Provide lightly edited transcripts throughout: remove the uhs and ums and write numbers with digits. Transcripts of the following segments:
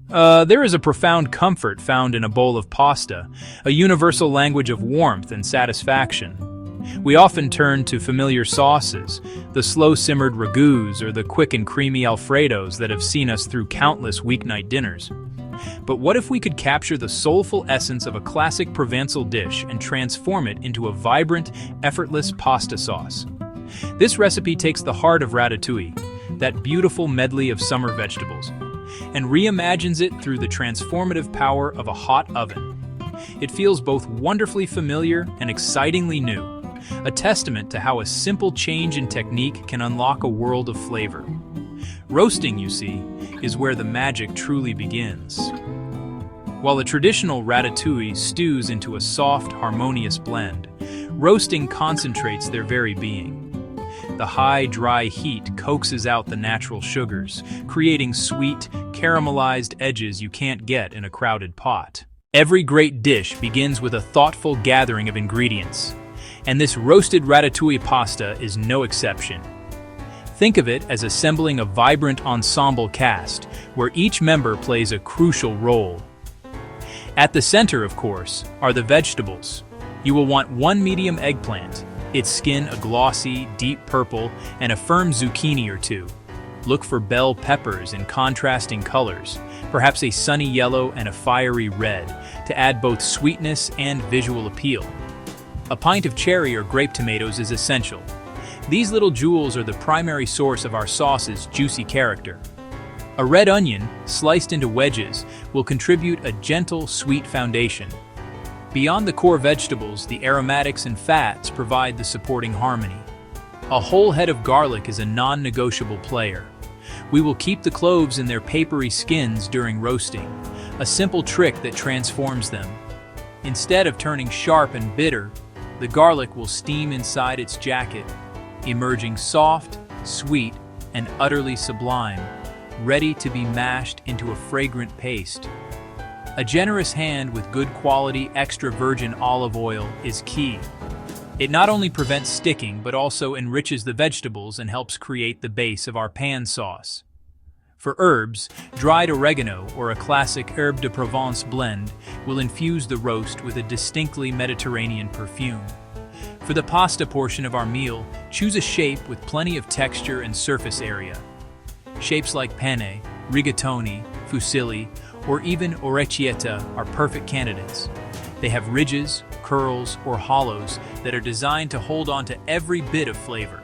There is a profound comfort found in a bowl of pasta, a universal language of warmth and satisfaction. We often turn to familiar sauces, the slow-simmered ragouts or the quick and creamy Alfredos that have seen us through countless weeknight dinners. But what if we could capture the soulful essence of a classic Provençal dish and transform it into a vibrant, effortless pasta sauce? This recipe takes the heart of Ratatouille, that beautiful medley of summer vegetables, and reimagines it through the transformative power of a hot oven. It feels both wonderfully familiar and excitingly new, a testament to how a simple change in technique can unlock a world of flavor. Roasting, you see, is where the magic truly begins. While a traditional ratatouille stews into a soft, harmonious blend, roasting concentrates their very being. The high, dry heat coaxes out the natural sugars, creating sweet, caramelized edges you can't get in a crowded pot. Every great dish begins with a thoughtful gathering of ingredients, and this roasted ratatouille pasta is no exception. Think of it as assembling a vibrant ensemble cast, where each member plays a crucial role. At the center, of course, are the vegetables. You will want one medium eggplant, its skin a glossy, deep purple, and a firm zucchini or two. Look for bell peppers in contrasting colors, perhaps a sunny yellow and a fiery red, to add both sweetness and visual appeal. A pint of cherry or grape tomatoes is essential. These little jewels are the primary source of our sauce's juicy character. A red onion, sliced into wedges, will contribute a gentle, sweet foundation. Beyond the core vegetables, the aromatics and fats provide the supporting harmony. A whole head of garlic is a non-negotiable player. We will keep the cloves in their papery skins during roasting, a simple trick that transforms them. Instead of turning sharp and bitter, the garlic will steam inside its jacket, emerging soft, sweet, and utterly sublime, ready to be mashed into a fragrant paste. A generous hand with good quality extra virgin olive oil is key. It not only prevents sticking, but also enriches the vegetables and helps create the base of our pan sauce. For herbs, dried oregano or a classic herbe de Provence blend will infuse the roast with a distinctly Mediterranean perfume. For the pasta portion of our meal, choose a shape with plenty of texture and surface area. Shapes like penne, rigatoni, fusilli, or even orecchietta are perfect candidates. They have ridges, curls, or hollows that are designed to hold on to every bit of flavor.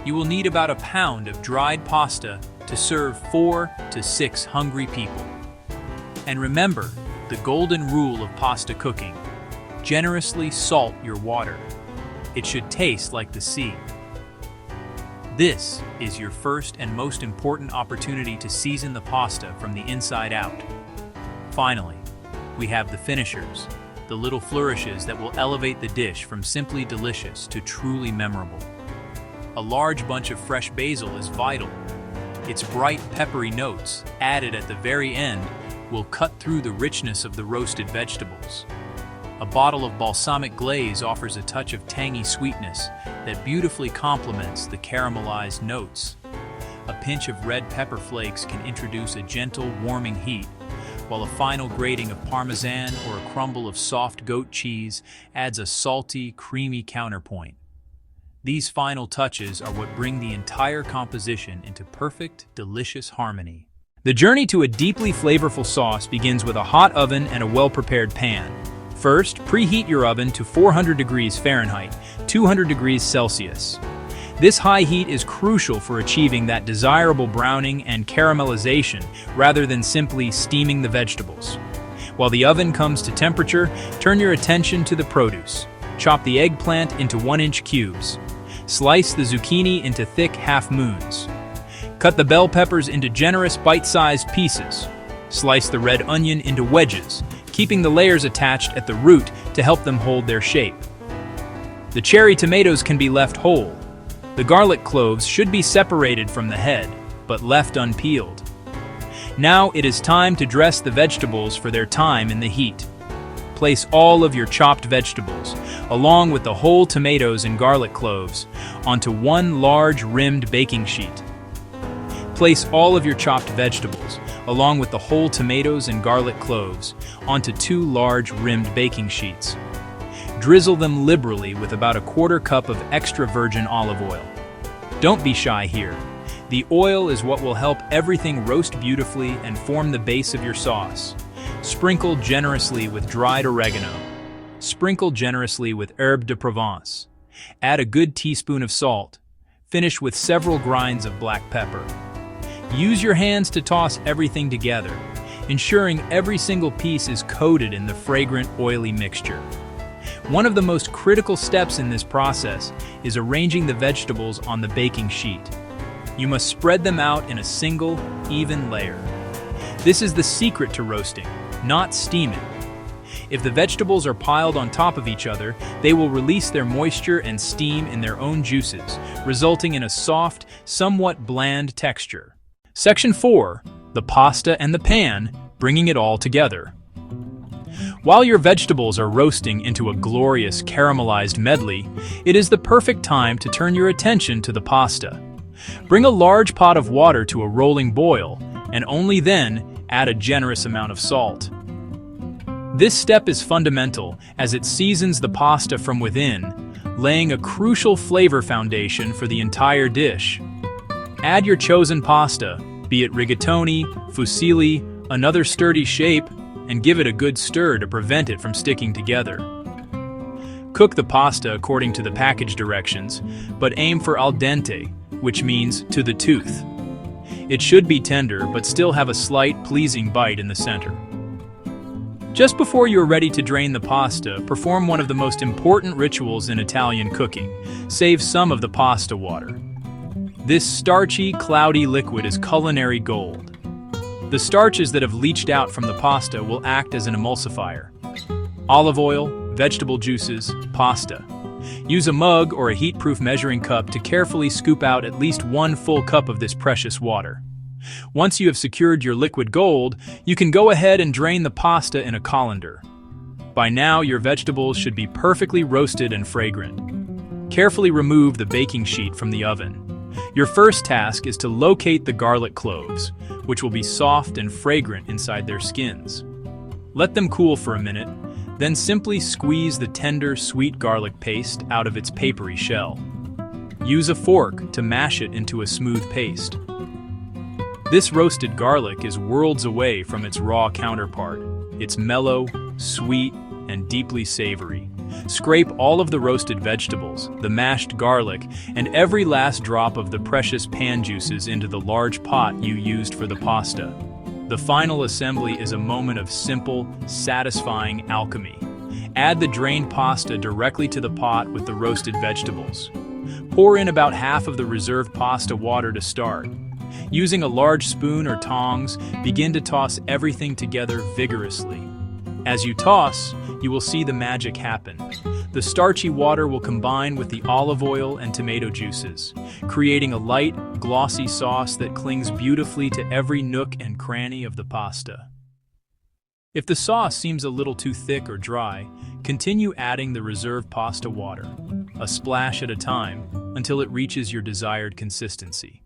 You will need about a pound of dried pasta to serve 4 to 6 hungry people. And remember the golden rule of pasta cooking: generously salt your water. It should taste like the sea. This is your first and most important opportunity to season the pasta from the inside out. Finally, we have the finishers, the little flourishes that will elevate the dish from simply delicious to truly memorable. A large bunch of fresh basil is vital. Its bright, peppery notes, added at the very end, will cut through the richness of the roasted vegetables. A bottle of balsamic glaze offers a touch of tangy sweetness that beautifully complements the caramelized notes. A pinch of red pepper flakes can introduce a gentle, warming heat, while a final grating of Parmesan or a crumble of soft goat cheese adds a salty, creamy counterpoint. These final touches are what bring the entire composition into perfect, delicious harmony. The journey to a deeply flavorful sauce begins with a hot oven and a well-prepared pan. First, preheat your oven to 400 degrees Fahrenheit, 200 degrees Celsius. This high heat is crucial for achieving that desirable browning and caramelization rather than simply steaming the vegetables. While the oven comes to temperature, turn your attention to the produce. Chop the eggplant into 1-inch cubes. Slice the zucchini into thick half-moons. Cut the bell peppers into generous bite-sized pieces. Slice the red onion into wedges, keeping the layers attached at the root to help them hold their shape. The cherry tomatoes can be left whole. The garlic cloves should be separated from the head, but left unpeeled. Now it is time to dress the vegetables for their time in the heat. Place all of your chopped vegetables, along with the whole tomatoes and garlic cloves, onto one large rimmed baking sheet. Place all of your chopped vegetables, along with the whole tomatoes and garlic cloves, onto 2 large rimmed baking sheets. Drizzle them liberally with about a 1/4 cup of extra virgin olive oil. Don't be shy here. The oil is what will help everything roast beautifully and form the base of your sauce. Sprinkle generously with dried oregano. Sprinkle generously with herbe de Provence. Add a good teaspoon of salt. Finish with several grinds of black pepper. Use your hands to toss everything together, ensuring every single piece is coated in the fragrant, oily mixture. One of the most critical steps in this process is arranging the vegetables on the baking sheet. You must spread them out in a single, even layer. This is the secret to roasting, not steaming. If the vegetables are piled on top of each other, they will release their moisture and steam in their own juices, resulting in a soft, somewhat bland texture. Section 4. The pasta and the pan, bringing it all together. While your vegetables are roasting into a glorious caramelized medley, it is the perfect time to turn your attention to the pasta. Bring a large pot of water to a rolling boil, and only then add a generous amount of salt. This step is fundamental as it seasons the pasta from within, laying a crucial flavor foundation for the entire dish. Add your chosen pasta, be it rigatoni, fusilli, another sturdy shape, and give it a good stir to prevent it from sticking together. Cook the pasta according to the package directions, but aim for al dente, which means to the tooth. It should be tender but still have a slight, pleasing bite in the center. Just before you are ready to drain the pasta, perform one of the most important rituals in Italian cooking. Save some of the pasta water. This starchy, cloudy liquid is culinary gold. The starches that have leached out from the pasta will act as an emulsifier. Olive oil, vegetable juices, pasta. Use a mug or a heat-proof measuring cup to carefully scoop out at least 1 full cup of this precious water. Once you have secured your liquid gold, you can go ahead and drain the pasta in a colander. By now, your vegetables should be perfectly roasted and fragrant. Carefully remove the baking sheet from the oven. Your first task is to locate the garlic cloves, which will be soft and fragrant inside their skins. Let them cool for a minute, then simply squeeze the tender, sweet garlic paste out of its papery shell. Use a fork to mash it into a smooth paste. This roasted garlic is worlds away from its raw counterpart. It's mellow, sweet, and deeply savory. Scrape all of the roasted vegetables, the mashed garlic, and every last drop of the precious pan juices into the large pot you used for the pasta. The final assembly is a moment of simple, satisfying alchemy. Add the drained pasta directly to the pot with the roasted vegetables. Pour in about half of the reserved pasta water to start. Using a large spoon or tongs, begin to toss everything together vigorously. As you toss, you will see the magic happen. The starchy water will combine with the olive oil and tomato juices, creating a light, glossy sauce that clings beautifully to every nook and cranny of the pasta. If the sauce seems a little too thick or dry, continue adding the reserved pasta water, a splash at a time, until it reaches your desired consistency.